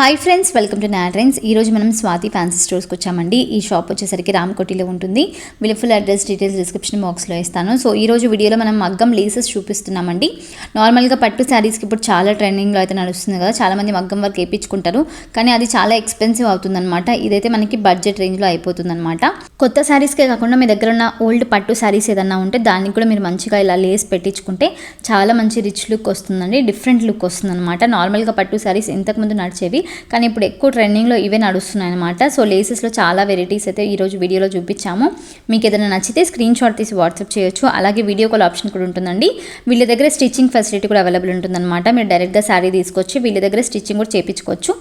Hi friends, welcome to నాట్రెండ్స్. ఈరోజు మనం స్వాతి ఫ్యాన్సీ స్టోర్స్కి వచ్చామండి. ఈ షాప్ వచ్చేసరికి రామకోటిలో ఉంటుంది. వీళ్ళ ఫుల్ అడ్రస్ డీటెయిల్స్ డిస్క్రిప్షన్ బాక్స్లో ఇస్తాను. సో ఈరోజు వీడియోలో మనం మగ్గం లేసెస్ చూపిస్తున్నామండి. నార్మల్గా పట్టు శారీస్కి ఇప్పుడు చాలా ట్రెండింగ్లో అయితే నడుస్తుంది కదా, చాలామంది మగ్గం వర్క్ వేయించుకుంటారు, కానీ అది చాలా ఎక్స్పెన్సివ్ అవుతుందన్నమాట. ఇదైతే మనకి బడ్జెట్ రేంజ్లో అయిపోతుందన్నమాట. కొత్త శారీస్కే కాకుండా మీ దగ్గర ఉన్న ఓల్డ్ పట్టు శారీస్ ఏదన్నా ఉంటే దానికి కూడా మీరు మంచిగా ఇలా లేస్ పెట్టించుకుంటే చాలా మంచి రిచ్ లుక్ వస్తుందండి, డిఫరెంట్ లుక్ వస్తుందన్నమాట. నార్మల్గా పట్టు శారీస్ ఇంతకుముందు నడిచేవి, కానీ ఇప్పుడు ఎక్కువ ట్రెండింగ్లో ఇవే నడుస్తున్నాయి అనమాట. సో లేసెస్లో చాలా వెరైటీస్ అయితే ఈరోజు వీడియోలో చూపించాము. మీకు ఏదైనా నచ్చితే స్క్రీన్ షాట్ తీసి వాట్సాప్ చేయొచ్చు. అలాగే వీడియో కాల్ ఆప్షన్ కూడా ఉంటుందండి. వీళ్ళ దగ్గర స్టిచ్చింగ్ ఫెసిలిటీ కూడా అవైలబుల్ ఉంటుందన్నమాట. మీరు డైరెక్ట్గా శారీ తీసుకొచ్చి వీళ్ళ దగ్గర స్టిచ్చింగ్ కూడా చేయించుకోవచ్చు.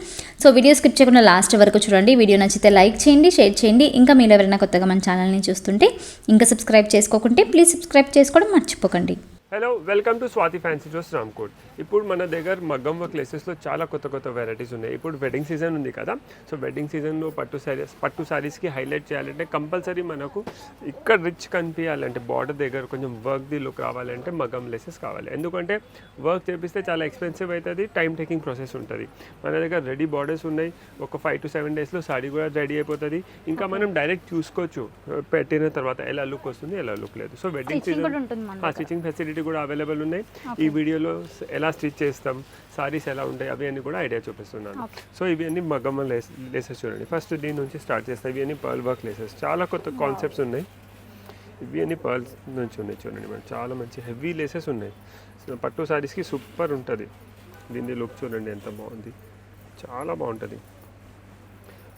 సో వీడియో స్కిప్ చేయకుండా లాస్ట్ వరకు చూడండి. వీడియో నచ్చితే లైక్ చేయండి, షేర్ చేయండి. ఇంకా మీరు ఎవరైనా కొత్తగా మన ఛానల్ని చూస్తుంటే ఇంకా సబ్స్క్రైబ్ చేసుకోకుంటే ప్లీజ్ సబ్స్క్రైబ్ చేసుకోవడం మర్చిపోకండి. Hello, welcome to Swathi fancy stores Ramkot. ఇప్పుడు మన దగ్గర మగ్గం వర్క్ లేసెస్లో చాలా కొత్త వెరైటీస్ ఉన్నాయి. ఇప్పుడు వెడ్డింగ్ సీజన్ ఉంది కదా, సో వెడ్డింగ్ సీజన్లో పట్టు శారీస్కి హైలైట్ చేయాలంటే కంపల్సరీ మనకు ఇక్కడ రిచ్ కనిపించాలంటే బార్డర్ దగ్గర కొంచెం వర్క్ది లుక్ రావాలంటే మగ్గం లేసెస్ కావాలి. ఎందుకంటే వర్క్ చేపిస్తే చాలా ఎక్స్పెన్సివ్ అవుతుంది, టైం టేకింగ్ ప్రాసెస్ ఉంటుంది. మన దగ్గర రెడీ బార్డర్స్ ఉన్నాయి, ఒక 5 to 7 డేస్లో శారీ కూడా రెడీ అయిపోతుంది. ఇంకా మనం డైరెక్ట్ చూసుకోవచ్చు పెట్టిన తర్వాత ఎలా లుక్ వస్తుంది, ఎలా లుక్ లేదు. So wedding season stitching facility కూడా అవైలబుల్ ఉన్నాయి. ఈ వీడియోలో ఎలా స్టిచ్ చేస్తాం, సారీస్ ఎలా ఉంటాయి అవి అన్ని కూడా ఐడియా చూపిస్తున్నాను. సో ఇవి అన్ని మగ్గమ్మ లేసెస్ చూడండి. ఫస్ట్ దీని నుంచి స్టార్ట్ చేస్తాం. ఇవి అన్ని పర్ల్ వర్క్ లేసెస్, చాలా కొత్త కాన్సెప్ట్స్ ఉన్నాయి. ఇవి అన్ని పర్ల్స్ నుంచి ఉన్నాయి చూడండి. మనం చాలా మంచి హెవీ లేసెస్ ఉన్నాయి. పట్టు సారీస్కి సూపర్ ఉంటుంది. దీని లుక్ చూడండి ఎంత బాగుంది, చాలా బాగుంటుంది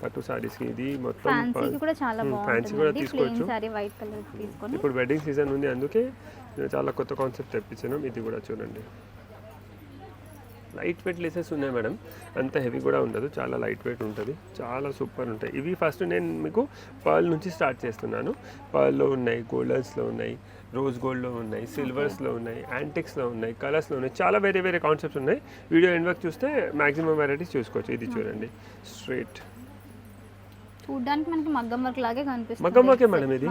పట్టు సారీస్కి. ఇది మొత్తం ఫ్యాన్సీ కూడా తీసుకోవచ్చు. ఇప్పుడు వెడ్డింగ్ సీజన్ ఉంది, అందుకే చాలా కొత్త కాన్సెప్ట్ తెప్పించాను. ఇది కూడా చూడండి, లైట్ వెయిట్ లేసెస్ ఉన్నాయి మేడం, అంత హెవీ కూడా ఉండదు, చాలా లైట్ వెయిట్ ఉంటుంది, చాలా సూపర్ ఉంటాయి. ఇవి ఫస్ట్ నేను మీకు పర్ల్ నుంచి స్టార్ట్ చేస్తున్నాను. పర్ల్లో ఉన్నాయి, గోల్డన్స్లో ఉన్నాయి, రోజ్ గోల్డ్లో ఉన్నాయి, సిల్వర్స్లో ఉన్నాయి, యాంటిక్స్లో ఉన్నాయి, కలర్స్లో ఉన్నాయి, చాలా వేరే కాన్సెప్ట్స్ ఉన్నాయి. వీడియో ఎండ్ వరకు చూస్తే మ్యాక్సిమం వెరైటీస్ చూసుకోవచ్చు. ఇది చూడండి, స్ట్రైట్ చూడడానికి మనకి మగ్గం వర్క్ లాగే కనిపిస్తుంది. మగ్గం వర్కే మేడం, ఇది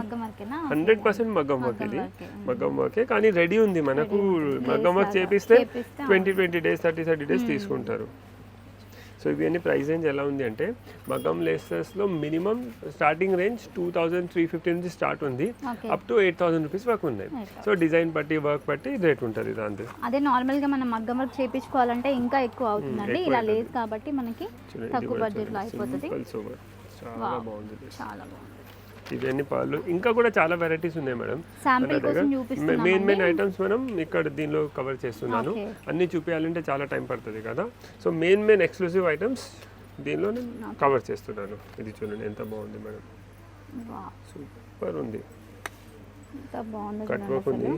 100% మగ్గం వర్క్. ఇది మగ్గం వర్కే, కానీ రెడీ ఉంది. మనకు మగ్గం వర్క్ చేపిస్తే 20 డేస్ 30 డేస్ తీసుకుంటారు. సో ఇవి అన్ని ప్రైస్ రేంజ్ ఎలా ఉంది అంటే, మగ్గం లేసెస్లో మినిమం స్టార్టింగ్ రేంజ్ 2350 నుంచి స్టార్ట్ ఉంది, అప్ టు 8000 రూపీస్ వరకు ఉన్నాయి. సో డిజైన్ బట్టి వర్క్ బట్టి రేట్ ఉంటుంది దాంతో. అదే నార్మల్గా మనం మగ్గం వర్క్ చేయించుకోవాలంటే ఇంకా ఎక్కువ అవుతుందండి. ఇలా లేదు కాబట్టి మనకి తక్కువ బడ్జెట్లో అయిపోతుంది. చాలా బాగుంది, చాలా బాగుంది. ఇవన్నీ పర్లు, ఇంకా కూడా చాలా వెరైటీస్ ఉన్నాయి మేడం. మెయిన్ ఐటమ్స్ మనం ఇక్కడ దీనిలో కవర్ చేస్తున్నాను. అన్ని చూపించాలంటే చాలా టైం పడుతుంది కదా, సో మెయిన్ ఎక్స్క్లూసివ్ ఐటమ్స్ దీనిలో నేను కవర్ చేస్తున్నాను. ఇది చూడండి ఎంత బాగుంది మేడం, సూపర్ ఉంది. కట్ వర్క్ ఉంది,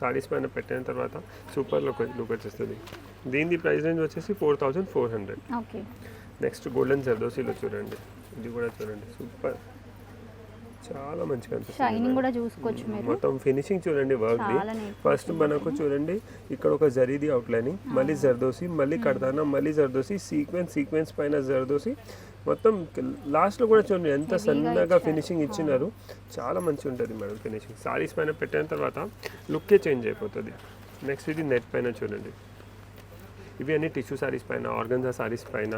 సారీస్ పైన పెట్టిన తర్వాత సూపర్ లుక్ వచ్చేస్తుంది. దీని ప్రైస్ రేంజ్ వచ్చేసి 4400. నెక్స్ట్ గోల్డెన్ జర్దోసీలో చూడండి, ఇది కూడా చూడండి సూపర్, చాలా మంచిగా అనిపిస్తుంది. మొత్తం ఫినిషింగ్ చూడండి వర్క్ ది. ఫస్ట్ మనకు చూడండి ఇక్కడ ఒక జరీది అవుట్లైనింగ్, మళ్ళీ జర్దోసి, మళ్ళీ కర్దానా, మళ్ళీ జర్దోసి, సీక్వెన్స్ పైన జర్దోసి, మొత్తం లాస్ట్లో కూడా చూడండి ఎంత సన్నగా ఫినిషింగ్ ఇచ్చినారు. చాలా మంచిగా ఉంటుంది మేడం ఫినిషింగ్. సారీస్ పైన పెట్టిన తర్వాత లుక్కే చేంజ్ అయిపోతుంది. నెక్స్ట్ ఇది నెట్ పైన చూడండి, ఇవి అన్ని టిష్యూ సారీస్ పైన, ఆర్గన్జా సారీస్ పైన,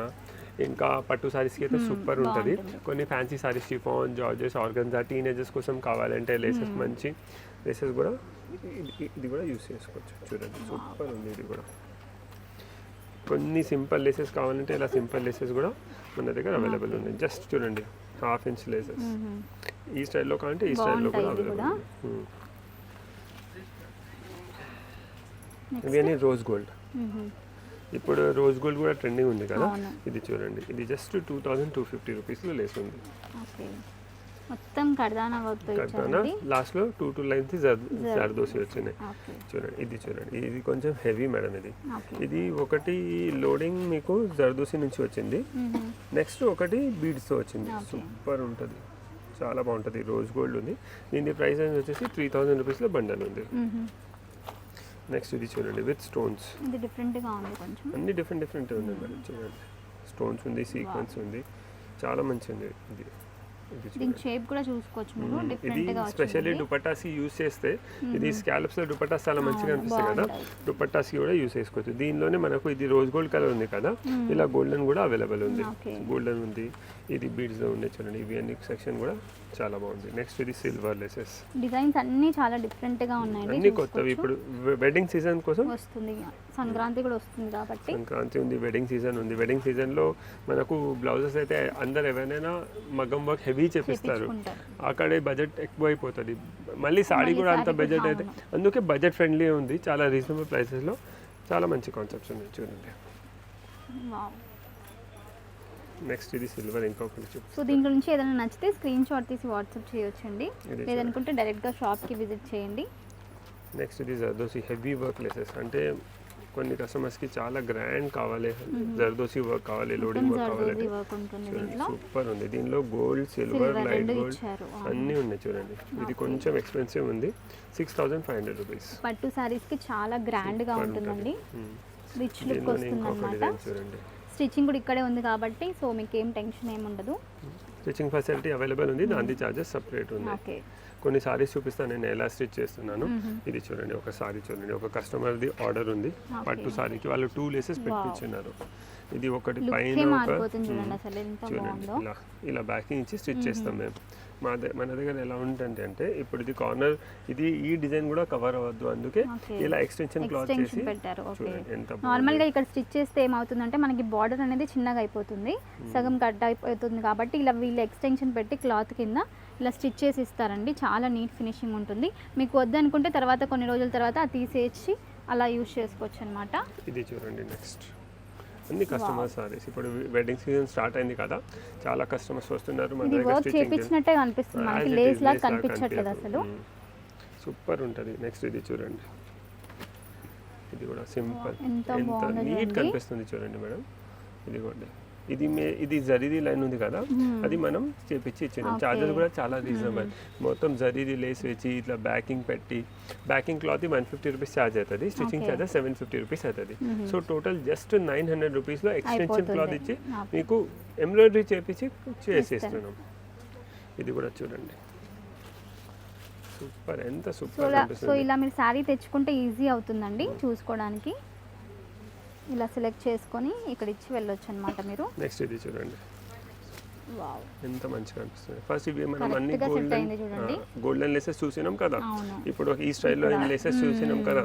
ఇంకా పట్టు సారీస్కి అయితే సూపర్ ఉంటుంది. కొన్ని fancy saris, chiffon, georgettes, organza, teenagers కోసం కావాలంటే లేసెస్, మంచి లేసెస్ కూడా ఇది కూడా యూస్ చేసుకోవచ్చు. చూడండి సూపర్ ఉంది. ఇది కూడా కొన్ని సింపుల్ లేసెస్ కావాలంటే ఇలా సింపుల్ లేసెస్ కూడా మన దగ్గర అవైలబుల్ ఉన్నాయి. జస్ట్ చూడండి 1/2 ఇంచ్ లేసెస్, ఈ స్టైల్లో కావాలంటే ఈ స్టైల్లో కూడా అవైలబుల్ ఉంది. ఇవన్నీ రోజ్ గోల్డ్. ఇప్పుడు రోజ్ గోల్డ్ కూడా ట్రెండింగ్ ఉంది కదా, ఇది చూడండి, ఇది జస్ట్ 2250 రూపీస్లో లేస్ ఉంది. మొత్తం కర్దానా లాస్ట్ లో 2 లైన్స్ జర్దోసి వచ్చినాయి చూడండి. ఇది చూడండి, ఇది కొంచెం హెవీ మేడం. ఇది ఒకటి లోడింగ్ మీకు జర్దోసి నుంచి వచ్చింది, నెక్స్ట్ ఒకటి బీడ్స్ తో వచ్చింది. సూపర్ ఉంటుంది, చాలా బాగుంటుంది. రోజ్ గోల్డ్ ఉంది. దీని ప్రైస్ వచ్చేసి 3000 రూపీస్లో బండల్ ఉంది. నెక్స్ట్ ఇది చూడండి విత్ స్టోన్స్, అన్ని డిఫరెంట్ ఉన్నాయి మేడం. చూడండి స్టోన్స్ ఉంది, సీక్వెన్స్ ఉంది, చాలా మంచి ఉంది. ఇది దీని షేప్ కూడా చూసుకోవచ్చు మీరు, ఇది డిఫరెంట్ గా స్పెషల్లీ వచ్చింది. దుపట్టాసి యూస్ చేస్తే ఇది స్కాలప్స్ లో దుపట్టాస్ చాలా మంచిగా అనిపిస్తాయి కదా, దుపట్టాసి కూడా యూస్ చేసుకోవచ్చు. దీనిలోనే మనకు ఇది రోజ్ గోల్డ్ కలర్ ఉంది కదా, ఇలా గోల్డెన్ కూడా అవైలబుల్ ఉంది. గోల్డెన్ ఉంది, ఇది బీడ్స్ లో ఉన్నాయి చూడండి. ఇవి అన్ని సెక్షన్ కూడా చాలా బాగుంది. నెక్స్ట్ ఇది సిల్వర్ లెసెస్ డిజైన్స్ అన్ని చాలా డిఫరెంట్ గా ఉన్నాయండి, అన్ని కొత్తవి. ఇప్పుడు వెడ్డింగ్ సీజన్ కోసం వస్తుంది, సంక్రాంతి కూడా వస్తుంది కాబట్టి. సంక్రాంతి ఉంది, వెడ్డింగ్ సీజన్ ఉంది. వెడ్డింగ్ సీజన్ లో మనకు బ్లౌజెస్ అయితే అందరు ఎవరైనా మగ్గం వర్క్ హెవీ చేపిస్తారు, అక్కడే బడ్జెట్ ఎక్కువ అయిపోతుంది. మళ్ళీ సాడీ కూడా అంత బడ్జెట్ అయితే, అందుకే బడ్జెట్ ఫ్రెండ్లీ ఉంది, చాలా రీజనబుల్ ప్రైసెస్లో చాలా మంచి కాన్సెప్ట్స్ ఉన్నాయి చూడండి. నెక్స్ట్ ఇది సిల్వర్ ఇంకొకటి చూపిస్తాను. సో దీంట్లో నుంచి ఏదైనా నచ్చితే స్క్రీన్ షాట్ తీసి వాట్సాప్ చేయొచ్చండి, లేదనుకుంటే డైరెక్ట్గా షాప్కి విజిట్ చేయండి. నెక్స్ట్ ఇది జర్దోసి హెవీ వర్క్ లెసెస్, అంటే కొన్ని కస్టమర్స్కి చాలా గ్రాండ్ కావాలి, జర్దోసి వర్క్ కావాలి, లోడింగ్ వర్క్ కావాలి, సూపర్ ఉంది. దీనిలో గోల్డ్, సిల్వర్, లైట్ గోల్డ్ అన్నీ ఉన్నాయి చూడండి. ఇది కొంచెం ఎక్స్పెన్సివ్ ఉంది, 6500 రూపీస్. పట్టు సారీస్కి చాలా గ్రాండ్గా ఉంటుందండి, రిచ్ లుక్ వస్తుంది అన్నమాట. చూడండి స్టిచ్చింగ్ కూడా ఇక్కడే ఉంది కాబట్టి సో మీకు ఏం టెన్షన్ ఏమి ఉండదు. స్టిచ్చింగ్ ఫెసిలిటీ అవైలబుల్ ఉంది, దాని చార్జెస్ సపరేట్ ఉంది. ఓకే, కొన్ని సారీస్ చూపిస్తాను నేను ఎలా స్టిచ్ చేస్తున్నాను. ఇది చూడండి, ఒక సారీ చూడండి, ఒక కస్టమర్ది ఆర్డర్ ఉంది పట్టు సారీకి, వాళ్ళు 2 లేసెస్ పెట్టించున్నారు. ఇది ఒకటి పైన చూడండి, ఇలా బ్యాకింగ్ ఇచ్చి స్టిచ్ చేస్తాం మేము. మన దగ్గర ఎలా ఉంటుంది అంటే, ఇప్పుడు ఇది కార్నర్, ఇది ఈ డిజైన్ కూడా కవర్ అవ్వద్దు, అందుకే ఇలా ఎక్స్టెన్షన్ క్లాత్ చేసి పెట్టారు. ఎంత నార్మల్ గా ఇక్కడ స్టిచ్ చేస్తే ఏమవుతుందంటే మనకి బార్డర్ అనేది చిన్నగా అయిపోతుంది, సగం కట్ అయిపోతుంది కాబట్టి ఇలా వీళ్ళు ఎక్స్టెన్షన్ పెట్టి క్లాత్ కింద ఇలా స్టిచ్ చేసి ఇస్తారండి. చాలా నీట్ ఫినిషింగ్ ఉంటుంది. మీకు వద్దనుకుంటే తర్వాత కొన్ని రోజుల తర్వాత అది తీసేసి అలా యూజ్ చేసుకోవచ్చు అనమాట. ఇది చూడండి నెక్స్ట్ అన్ని కస్టమర్ సారీస్. ఇప్పుడు వెడ్డింగ్ సీజన్ స్టార్ట్ అయింది కదా, చాలా కస్టమర్స్ వస్తున్నారు మన దగ్గర. వర్క్ చేపించినట్టే కనిపిస్తుంది మనకి, లేస్ లా కనిపించట్లేదు అసలు. సూపర్ ఉంటుంది. నెక్స్ట్ ఇది చూడండి, ఇది కూడా సింపుల్, ఎంత నీట్ కనిపిస్తుంది చూడండి మేడం. ఇది కూడా ఇది జరీది లైన్ ఉంది కదా, అది మనం చేపించి ఇచ్చినాం. చార్జెస్ కూడా చాలా రీజనబుల్, మొత్తం జరీది లేస్ వేసి ఇట్లా బ్యాకింగ్ పెట్టి, బ్యాకింగ్ క్లాత్ 150 రూపీస్ ఛార్జ్ అవుతుంది, స్టిచ్చింగ్ ఛార్జెస్ 750 రూపీస్ అవుతుంది. సో టోటల్ జస్ట్ 900 రూపీస్లో ఎక్స్టెన్షన్ క్లాత్ ఇచ్చి మీకు ఎంబ్రాయిడరీ చేపించి చేసేస్తున్నాం. ఇది కూడా చూడండి, సూపర్, ఎంత సూపర్. సో ఇలా మీరు శారీ తెచ్చుకుంటే ఈజీ అవుతుందండి చూసుకోవడానికి. ఇలా సెలెక్ట్ చేసుకొని ఇక్కడ ఇచ్చి వెళ్ళొచ్చు అనమాట మీరు. నెక్స్ట్ ఇది చూడండి, వావ్, ఎంత మంచిగా అనిపిస్తుంది. ఫస్ట్ ఇవి మనం అన్ని గోల్డెన్ లేసెస్ చూసినాం కదా, ఇప్పుడు ఈ స్టైల్లో ఎన్ని లేసెస్ చూసినాం కదా,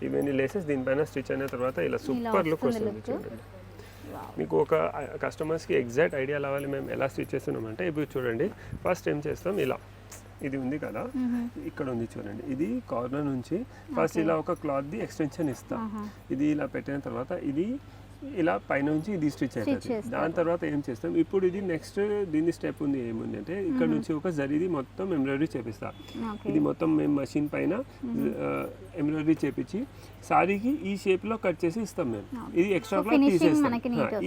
ఇవన్నీ లేసెస్ దీనిపైన స్టిచ్ అయిన తర్వాత ఇలా సూపర్ లుక్ వస్తుంది చూడండి. మీకు ఒక కస్టమర్స్కి ఎగ్జాక్ట్ ఐడియా రావాలి మేము ఎలా స్టిచ్ చేస్తున్నాం అంటే, ఇప్పుడు చూడండి ఫస్ట్ ఏం చేస్తాం, ఇలా ఇది ఉంది కదా, ఇక్కడ ఉంది చూడండి, ఇది కార్నర్ నుంచి ఫస్ట్ ఇలా ఒక క్లాత్ది ఎక్స్టెన్షన్ ఇస్తాం. ఇది ఇలా పెట్టిన తర్వాత ఇది ఇలా పైనుంచి ఇది స్టిచ్ అవుతుంది. దాని తర్వాత ఏం చేస్తాం, ఇప్పుడు ఇది నెక్స్ట్ దీని స్టెప్ ఉంది, ఏముంది అంటే ఇక్కడ నుంచి ఒక జరీది మొత్తం ఎంబ్రాయిడరీ చేపిస్తాం. ఇది మొత్తం మేము మషిన్ పైన ఎంబ్రాయిడరీ చేపించి సారీకి ఈ షేప్లో కట్ చేసి ఇస్తాం మేము. ఇది ఎక్స్ట్రా క్లాత్ తీసేస్తాం.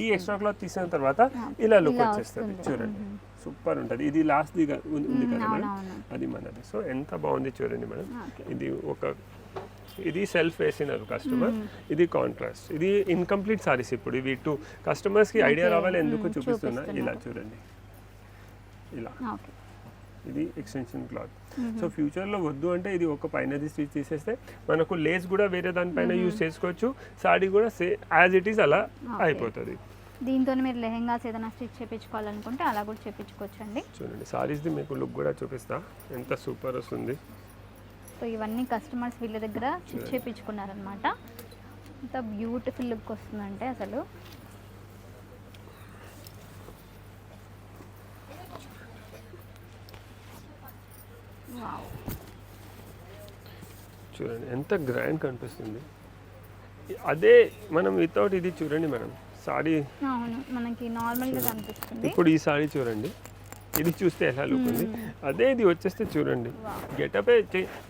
ఈ ఎక్స్ట్రా క్లాత్ తీసిన తర్వాత ఇలా లుక్ వచ్చేస్తుంది చూడండి, సూపర్ ఉంటుంది. ఇది లాస్ట్ ఉంది కదా మేడం, అది మనది. సో ఎంత బాగుంది చూడండి మేడం. ఇది సెల్ఫ్ వేసినారు కస్టమర్, ఇది కాంట్రాస్ట్, ఇది ఇన్కంప్లీట్ సారీస్. ఇప్పుడు ఇవి 2 కస్టమర్స్కి ఐడియా రావాలి ఎందుకు చూపిస్తున్నా. ఇలా చూడండి, ఇలా ఇది ఎక్స్టెన్షన్ క్లాత్. సో ఫ్యూచర్లో వద్దు అంటే ఇది ఒక పైనది స్టిచ్ తీసేస్తే మనకు లేస్ కూడా వేరే దానిపైన యూజ్ చేసుకోవచ్చు, సారీ కూడా యాజ్ ఇట్ ఈస్ అలా అయిపోతుంది. దీంతో మీరు లెహెంగాస్ ఏదైనా స్టిచ్ చేయించుకోవాలనుకుంటే అలా కూడా చేయించుకోవచ్చు అండి. చూడండి సారీస్ది మీకు లుక్ కూడా చూపిస్తా, ఎంత సూపర్ వస్తుంది. సో ఇవన్నీ కస్టమర్స్ వీళ్ళ దగ్గర స్టిచ్ చేయించుకున్నారనమాట. ఎంత బ్యూటిఫుల్ లుక్ వస్తుందంటే అసలు. చూడండి ఎంత గ్రాండ్ కనిపిస్తుంది. అదే మనం వితౌట్ ఇది చూడండి మేడం, సారీ మనకి నార్మల్గా కనిపిస్తుంది. ఇప్పుడు ఈ సారీ చూడండి, ఇది చూస్తే ఎలా లుక్ ఉంది, అదే ఇది వచ్చేస్తే చూడండి గెటప్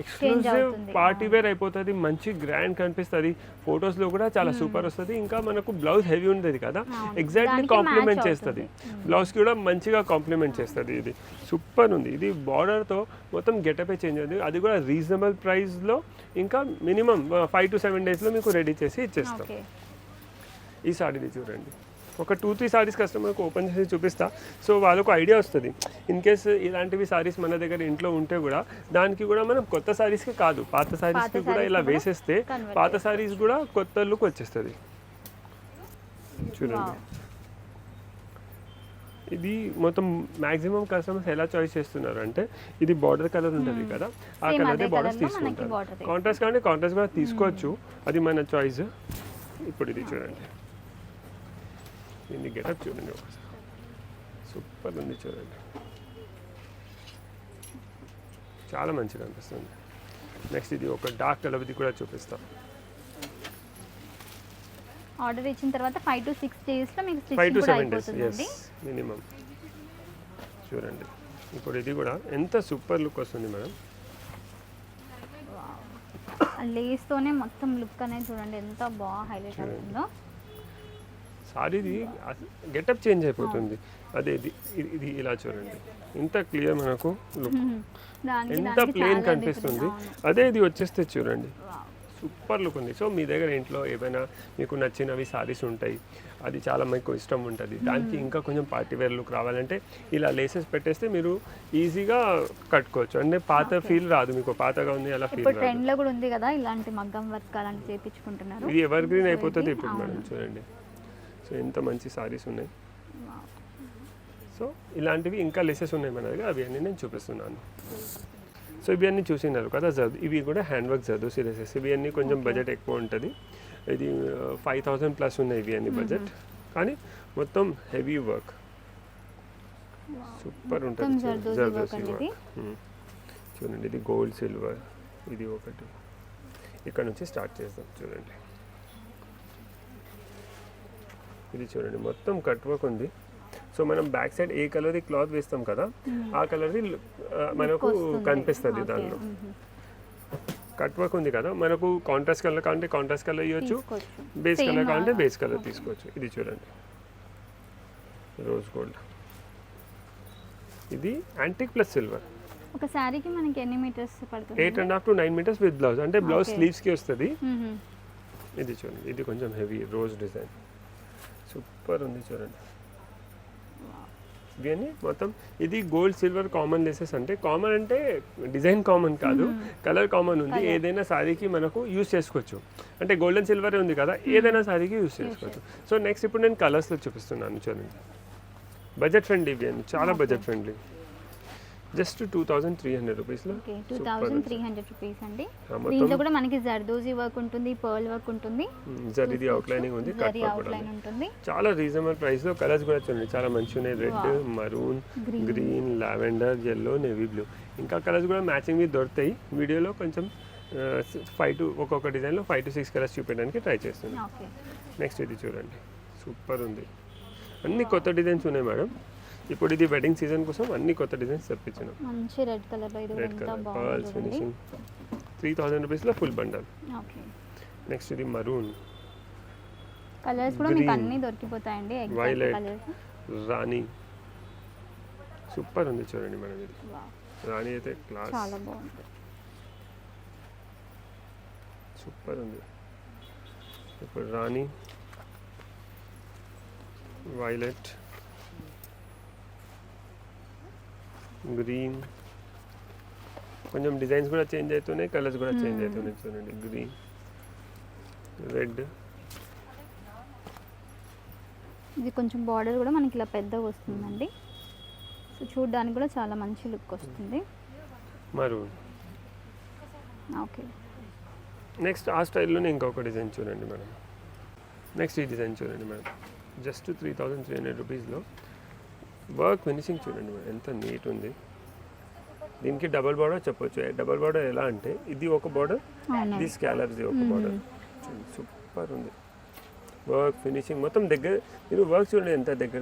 ఎక్స్క్లూజివ్ పార్టీ వేర్ అయిపోతుంది, మంచి గ్రాండ్ కనిపిస్తుంది. ఫొటోస్లో కూడా చాలా సూపర్ వస్తుంది. ఇంకా మనకు బ్లౌజ్ హెవీ ఉంటుంది కదా, ఎగ్జాక్ట్లీ కాంప్లిమెంట్ చేస్తుంది, బ్లౌజ్కి కూడా మంచిగా కాంప్లిమెంట్ చేస్తుంది. ఇది సూపర్ ఉంది. ఇది బార్డర్తో మొత్తం గెటపే చేంజ్ అవుతుంది, అది కూడా రీజనబుల్ ప్రైస్లో. ఇంకా మినిమం 5 to 7 డేస్లో మీకు రెడీ చేసి ఇచ్చేస్తాం. ఈ సారీని చూడండి, ఒక 2-3 సారీస్ కస్టమర్కి ఓపెన్ చేసి చూపిస్తా, సో వాళ్ళకు ఐడియా వస్తుంది. ఇన్ కేస్ ఇలాంటివి సారీస్ మన దగ్గర ఇంట్లో ఉంటే కూడా దానికి కూడా మనం కొత్త సారీస్కి కాదు, పాత సారీస్కి కూడా ఇలా వేసేస్తే పాత సారీస్ కూడా కొత్త లుక్ వచ్చేస్తుంది. చూడండి, ఇది మొత్తం మ్యాక్సిమం కస్టమర్స్ ఎలా చాయిస్ చేస్తున్నారు అంటే ఇది బార్డర్ కలర్ ఉంటుంది కదా, ఆ కలర్ బార్డర్స్ తీసుకుంటారు. కాంట్రాస్ట్ కానీ కాంట్రాస్ట్ కూడా తీసుకోవచ్చు, అది మన చాయిస్. ఇప్పుడు ఇది చూడండి, దీన్ని గెటప్ చూడండి ఒకసారి, సూపర్ ఉంది చూడండి, చాలా మంచిగా అనిపిస్తుంది. నెక్స్ట్ ఇది ఒక డార్క్ కలర్ది కూడా చూపిస్తాం. ఆర్డర్ ఇచ్చిన తర్వాత 5 to 6 డేస్లో మీకు 5 to 7 days మినిమం. చూడండి ఇప్పుడు ఇది కూడా ఎంత సూపర్ లుక్ వస్తుంది మేడం. లేస్తోనే మొత్తం లుక్ అనేది చూడండి ఎంత బాగా హైలైట్ అవుతుందో. సారీది గెటప్ చేంజ్ అయిపోతుంది. అదే ఇది ఇలా చూడండి, ఇంత క్లియర్ మనకు లుక్, ఎంత ప్లెయిన్ కనిపిస్తుంది. అదే ఇది వచ్చేస్తే చూడండి సూపర్ లుక్ ఉంది. సో మీ దగ్గర ఇంట్లో ఏమైనా మీకు నచ్చినవి సారీస్ ఉంటాయి, అది చాలా మీకు ఇష్టం ఉంటుంది, దానికి ఇంకా కొంచెం పార్టీ వేర్ లుక్ రావాలంటే ఇలా లేసెస్ పెట్టేస్తే మీరు ఈజీగా కట్టుకోవచ్చు. అంటే పాత ఫీల్ రాదు మీకు, పాతగా ఉంది అలా ఫీల్ రాదు. ట్రెండ్ లో కూడా ఉంది కదా ఇలాంటి మగ్గం వర్క్ అలాంటి చేపించుకుంటున్నారు. ఇది ఎవర్ గ్రీన్ అయిపోతుంది ఇప్పుడు మేడం. చూడండి, సో ఎంత మంచి సారీస్ ఉన్నాయి. సో ఇలాంటివి ఇంకా లెసెస్ ఉన్నాయి మన దగ్గర, అవి అన్నీ నేను చూపిస్తున్నాను. సో ఇవి అన్నీ చూసినారు కదా జర్దు, ఇవి కూడా హ్యాండ్ వర్క్ జర్దు సిరీసెస్. ఇవి అన్నీ కొంచెం బడ్జెట్ ఎక్కువ ఉంటుంది, ఇది 5,000 ప్లస్ ఉన్నాయి ఇవి అన్ని బడ్జెట్, కానీ మొత్తం హెవీ వర్క్ సూపర్ ఉంటుంది. జర్దోసి వర్క్ చూడండి, ఇది గోల్డ్ సిల్వర్, ఇది ఒకటి. ఇక్కడ నుంచి స్టార్ట్ చేద్దాం. చూడండి, ఇది చూడండి మొత్తం కట్ వర్క్ ఉంది. సో మనం బ్యాక్ సైడ్ ఏ కలర్ది క్లాత్ వేస్తాం కదా, ఆ కలర్ది మనకు కనిపిస్తుంది దానిలో. కట్ వర్క్ ఉంది కదా, మనకు కాంట్రాస్ట్ కలర్ కావాలంటే కాంట్రాస్ట్ కలర్ ఇవ్వచ్చు, బేస్ కలర్ కావాలంటే బేస్ కలర్ తీసుకోవచ్చు. ఇది చూడండి రోజ్ గోల్డ్, ఇది యాంటిక్ ప్లస్ సిల్వర్. ఒక సారీకి మనకి ఎన్ని మీటర్స్ పడుతుంది? 8.5 to 9 meters విత్ బ్లౌజ్, అంటే బ్లౌజ్ స్లీవ్స్కి వస్తుంది. ఇది చూడండి, ఇది కొంచెం హెవీ రోజ్ డిజైన్, సూపర్ ఉంది చూడండి. ఇవన్నీ మొత్తం ఇది గోల్డ్ సిల్వర్ కామన్ లేసెస్. అంటే కామన్ అంటే డిజైన్ కామన్ కాదు, కలర్ కామన్ ఉంది. ఏదైనా సారీకి మనకు యూస్ చేసుకోవచ్చు, అంటే గోల్డెన్ సిల్వర్ ఉంది కదా, ఏదైనా సారీకి యూస్ చేసుకోవచ్చు. సో నెక్స్ట్ ఇప్పుడు నేను కలర్స్లో చూపిస్తున్నాను. చూడండి, బడ్జెట్ ఫ్రెండ్లీ ఇవి అన్ని, చాలా బడ్జెట్ ఫ్రెండ్లీ. జస్ట్ 2,300 రూపీస్లో. 2,300 రూపీస్ అండి. దీంట్లో కూడా మనకి జర్దోజీ వర్క్ ఉంటుంది, పర్ల్ వర్క్ ఉంటుంది, జరీది అవుట్లైనింగ్ ఉంది, కట్ అవుట్లైన్ ఉంటుంది. చాలా రీజనబుల్ ప్రైస్లో. కలర్స్ కూడా చూడండి చాలా మంచిగా ఉన్నాయి, red, maroon, green, lavender, yellow, navy blue. ఇంకా కలర్స్ కూడా మ్యాచింగ్ దొరుకుతాయి. వీడియోలో కొంచెం 5 to ఒక్కొక్క డిజైన్లో 5 to 6 కలర్స్ చూపించడానికి ట్రై చేస్తున్నాను. నెక్స్ట్ ఇది చూడండి, సూపర్ ఉంది. అన్ని కొత్త డిజైన్స్ ఉన్నాయి మేడం. ఇప్పుడు ఇది వెడ్డింగ్ సీజన్ కోసం అన్ని కొత్త డిజైన్స్ తెప్పించాను. మంచి రెడ్ కలర్ లో, ఇది ఎంత బాగుంది. పర్ల్స్ ఫినిషింగ్ 3,000 రూపీస్లో ఫుల్ బండల్. ఓకే, నెక్స్ట్ ఇది మరూన్, కలర్స్ కూడా మీకు అన్ని దొరికిపోతాయండి. వైలెట్, రాణి, సూపర్ ఉంది చూడండి మేడం. ఇది రాణి అయితే క్లాస్, చాలా బాగుంది, సూపర్ ఉంది. ఇప్పుడు రాణి, వైలెట్, గ్రీన్, కొంచెం డిజైన్స్ కూడా చేంజ్ అవుతున్నాయి, కలర్స్ కూడా చేంజ్ అవుతున్నాయి. చూడండి, గ్రీన్, రెడ్, ఇది కొంచెం బార్డర్ కూడా మనకి ఇలా పెద్దగా వస్తుందండి. సో చూడడానికి కూడా చాలా మంచి లుక్ వస్తుంది. మరూన్. ఓకే, నెక్స్ట్ ఆ స్టైల్లోనే ఇంకొక డిజైన్ చూడండి మేడం. నెక్స్ట్ ఈ డిజైన్ చూడండి మేడం, జస్ట్ 3,300 రూపీస్లో. వర్క్ ఫినిషింగ్ చూడండి మేడం, ఎంత నీట్ ఉంది. దీనికి డబల్ బార్డర్ చెప్పొచ్చు. డబల్ బార్డర్ ఎలా అంటే ఇది ఒక బార్డర్, ఇది స్కాలర్ది ఒక బార్డర్. సూపర్ ఉంది వర్క్ ఫినిషింగ్ మొత్తం. దగ్గర మీరు వర్క్ చూడండి ఎంత దగ్గర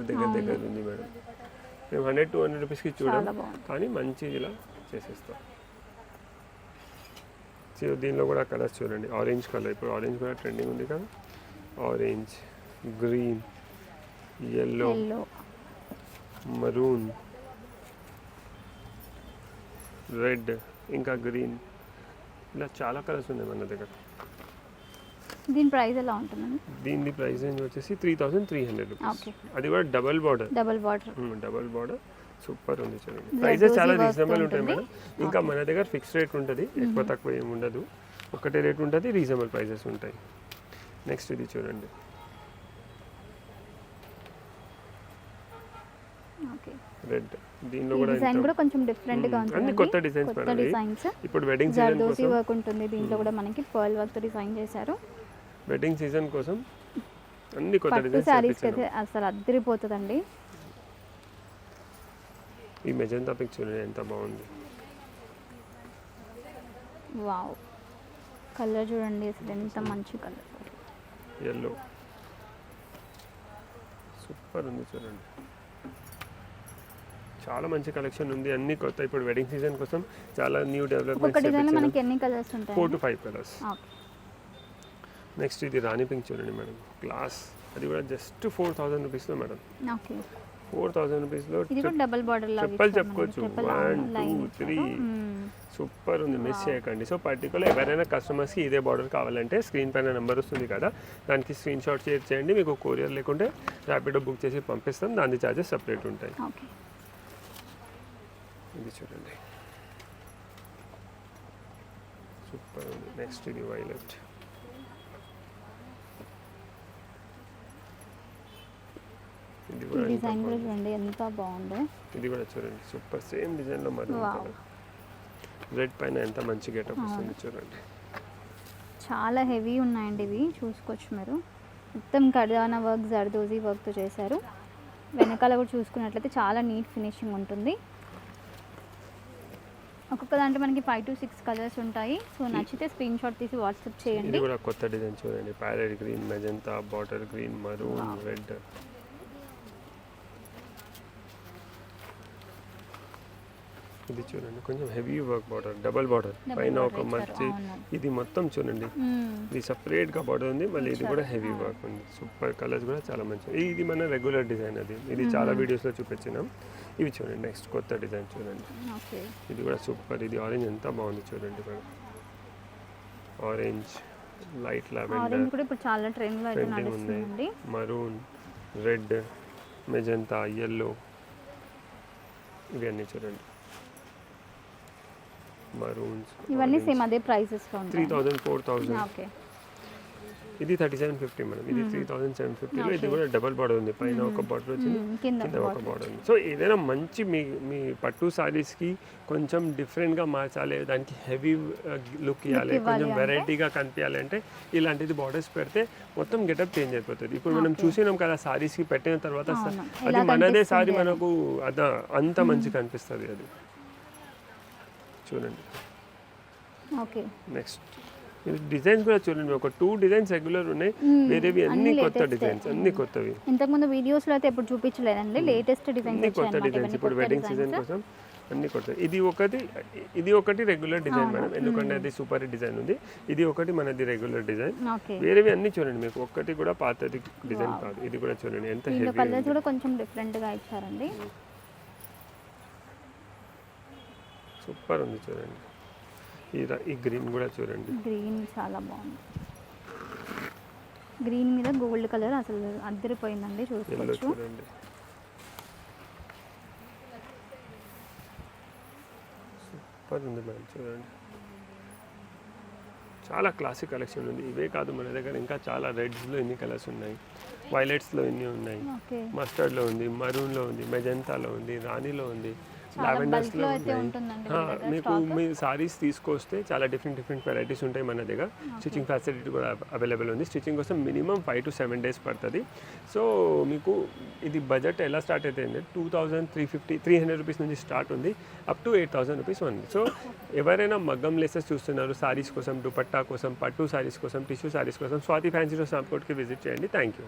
ఉంది మేడం. మేము 100-200 రూపీస్కి చూడాలి, కానీ మంచి ఇలా చేసేస్తాం. సో దీనిలో కూడా కలర్స్ చూడండి, ఆరెంజ్ కలర్, ఇప్పుడు ఆరెంజ్ కూడా ట్రెండింగ్ ఉంది కదా. Orange, green, yellow, maroon, red, ఇంకా గ్రీన్, ఇలా చాలా కలర్స్ ఉన్నాయి మన దగ్గర. దీని ప్రైస్ ఎలా ఉంటుందండి? దీని ప్రైస్ రేంజ్ వచ్చేసి 3,300 రూపీస్. ఓకే. అది కూడా double border. Double border super ఉంది చూడండి. ప్రైజెస్ చాలా రీజనబుల్ ఉంటాయి మేడం. ఇంకా మన దగ్గర ఫిక్స్ రేట్ ఉంటుంది, ఎక్కువ తక్కువ ఏమి ఉండదు. ఒకటే రేట్ ఉంటుంది, రీజనబుల్ ప్రైజెస్ ఉంటాయి. నెక్స్ట్ ఇది చూడండి. రెడ్, దీనిలో కూడా డిజైన్ కూడా కొంచెం డిఫరెంట్ గా ఉంటుంది. అన్ని కొత్త డిజైన్స్ మేడం. ఇప్పుడు వెడ్డింగ్ సీజన్ కోసం వర్క్ ఉంటుంది. దీంట్లో కూడా మనకి పర్ల్ వర్క్ తో డిజైన్ చేశారు. వెడ్డింగ్ సీజన్ కోసం అన్ని కొత్త డిజైన్స్ సారీస్ అయితే అసలు అద్దరిపోతుందండి. ఈ మెజెంటా పిక్చర్ ఎంత బాగుంది. వావ్, కలర్ చూడండి అసలు ఎంత మంచి కలర్. yellow సూపర్ ఉంది చూడండి. చాలా మంచి కలెక్షన్ ఉంది, అన్ని కొత్త. ఇప్పుడు వెడ్డింగ్ సీజన్ కోసం చాలా న్యూ డెవలప్మెంట్స్. ఒక డిజైన్ లో మనకి ఎన్ని కలర్స్ ఉంటాయి? 4 to 5 కలర్స్. ఓకే. నెక్స్ట్ ఇది రాణి పింక్ చూడండి మేడం, గ్లాస్. అది కూడా జస్ట్ 4,000 రూపీస్ లో మేడం. ఓకే. 4,000 రూపీస్ లో ఇది కూడా డబుల్ బార్డర్ లాగా చెప్పలు చెప్పుకోవచ్చు. 1 2 3 సూపర్ ఉంది, మిస్ చేయకండి. సో పర్టికులర్ ఎవరైనా కస్టమర్స్కి ఇదే బార్డర్ కావాలంటే స్క్రీన్ పైన నెంబర్ వస్తుంది కదా, దానికి స్క్రీన్ షాట్ షేర్ చేయండి. మీకు కొరియర్ లేకుంటే ర్యాపిడో బుక్ చేసి పంపిస్తాం, దాని ఛార్జెస్ సపరేట్ ఉంటాయి. ఓకే. ఇది చూడండి సూపర్ ఉంది. నెక్స్ట్ ఇది వైలెట్. ఇది కూడా డిజైన్ కూడా చూడండి ఎంత బాగుందో. ఇది కూడా చూడండి సూపర్, సేమ్ డిజైన్ లో మరి రెడ్ పైన ఎంత మంచి గెటప్ వస్తుంది చూడండి. చాలా హెవీ ఉన్నాయండి ఇవి, చూసుకోవచ్చు మీరు. మొత్తం కడానా వర్క్, జర్దోజీ వర్క్తో చేశారు. వెనకాల కూడా చూసుకున్నట్లయితే చాలా నీట్ ఫినిషింగ్ ఉంటుంది. ఒక్కొక్క దాంట్లో మనకి 5 to 6 కలర్స్ ఉంటాయి. సో నచ్చితే స్క్రీన్ షాట్ తీసి వాట్సాప్ చేయండి. ఇది కూడా కొత్త డిజైన్ చూడండి. Parrot green, magenta, bottle green, maroon, red. ఇది చూడండి కొంచెం heavy work border, double border పైన ఒక మంచి. ఇది మొత్తం చూడండి, ఇది సపరేట్ గా బార్డర్ ఉంది, మళ్ళీ ఇది కూడా హెవీ వర్క్ ఉంది. సూపర్, కలర్స్ కూడా చాలా మంచి. ఇది మన రెగ్యులర్ డిజైన్, అది ఇది చాలా వీడియోస్ లో చూపించినాం. ఇవి చూడండి నెక్స్ట్ కొత్త డిజైన్ చూడండి. ఇది కూడా సూపర్. ఇది ఆరెంజ్ ఎంత బాగుంది చూడండి మేడం. ఆరెంజ్, లైట్ లావెండర్ కూడా ఇప్పుడు చాలా ట్రెండ్ లో అయితే నడుస్తుంది. Maroon, red, magenta, yellow. ఇవన్నీ చూడండి మరూన్స్. ఇవన్నీ సేమ్ అదే ప్రైసెస్ లో ఉంటాయి. 3,000 4,000. ఓకే. ఇది 3750 మేడం. ఇది 3,750 లో. ఇది కూడా డబల్ బార్డర్ ఉంది, పైన ఒక బార్డర్ వచ్చింది, కింద ఒక బార్డర్ ఉంది. సో ఏదైనా మంచి మీ పట్టు సారీస్కి కొంచెం డిఫరెంట్గా మార్చాలి, దానికి హెవీ లుక్ ఇవ్వాలి, కొంచెం వెరైటీగా కనిపించాలి అంటే ఇలాంటిది బార్డర్స్ పెడితే మొత్తం గెటప్ చేంజ్ అయిపోతుంది. ఇప్పుడు మనం చూసినాం కదా సారీస్కి పెట్టిన తర్వాత, అది మనదే సారీ మనకు అంత మంచి కనిపిస్తుంది. అది చూడండి. ఓకే. నెక్స్ట్ డిజైన్స్ కూడా చూడండి, ఒక 2 డిజైన్స్ రెగ్యులర్ ఉన్నాయి, వేరేవి అన్ని కొత్త డిజైన్స్, అన్ని కొత్తవి. ఇంతకుముందు వీడియోస్లో అయితే ఎప్పుడు చూపించలేదండి, లేటెస్ట్ డిజైన్స్, అన్ని కొత్త డిజైన్స్. ఇప్పుడు వెడ్డింగ్ సీజన్ కోసం అన్ని కొత్త. ఇది ఒకటి రెగ్యులర్ డిజైన్ మేడం, ఎందుకంటే అది సూపర్ డిజైన్ ఉంది. ఇది ఒకటి మనది రెగ్యులర్ డిజైన్. వేరేవి అన్ని చూడండి, మీకు ఒక్కటి కూడా పాతది డిజైన్ కాదు. ఇది కూడా చూడండి ఎంత హెవీ. కలర్స్ కూడా కొంచెం డిఫరెంట్ గా ఇచ్చారండి. సూపర్ ఉంది చూడండి. ఈ గ్రీన్ కూడా చూడండి, గ్రీన్ చాలా బాగుంది. గ్రీన్ మీద గోల్డ్ కలర్ అసలు అద్దరిపోయిందండి, చూసుకోవచ్చు. చూడండి సూపర్ ఉంది మేడం చూడండి. చాలా క్లాసిక్ కలెక్షన్ ఉంది. ఇవే కాదు, మన దగ్గర ఇంకా చాలా రెడ్స్లో ఎన్ని కలర్స్ ఉన్నాయి, వైలెట్స్లో ఎన్ని ఉన్నాయి, మస్టర్డ్లో ఉంది, మరూన్లో ఉంది, మెజెంటాలో ఉంది, రాణిలో ఉంది, లావెండర్స్లో ఉన్నాయి. మీకు మీ సారీస్ తీసుకొస్తే చాలా డిఫరెంట్ వెరైటీస్ ఉంటాయి మన దగ్గర. స్టిచ్చింగ్ ఫెసిలిటీ కూడా అవైలబుల్ ఉంది. స్టిచ్చింగ్ కోసం మినిమం 5 to 7 days పడుతుంది. సో మీకు ఇది బడ్జెట్ ఎలా స్టార్ట్ అవుతుంది, 2,300 రూపీస్ నుంచి స్టార్ట్ ఉంది, అప్ టు 8,000 రూపీస్ ఉంది. సో ఎవరైనా మగ్గం లేసెస్ చూస్తున్నారు సారీస్ కోసం, దుపట్టా కోసం, పట్టు సారీస్ కోసం, టిష్యూ సారీస్ కోసం, స్వాతి ఫ్యాన్సీ స్టోర్స్ రామ్కోట్కి విజిట్ చేయండి. Thank you.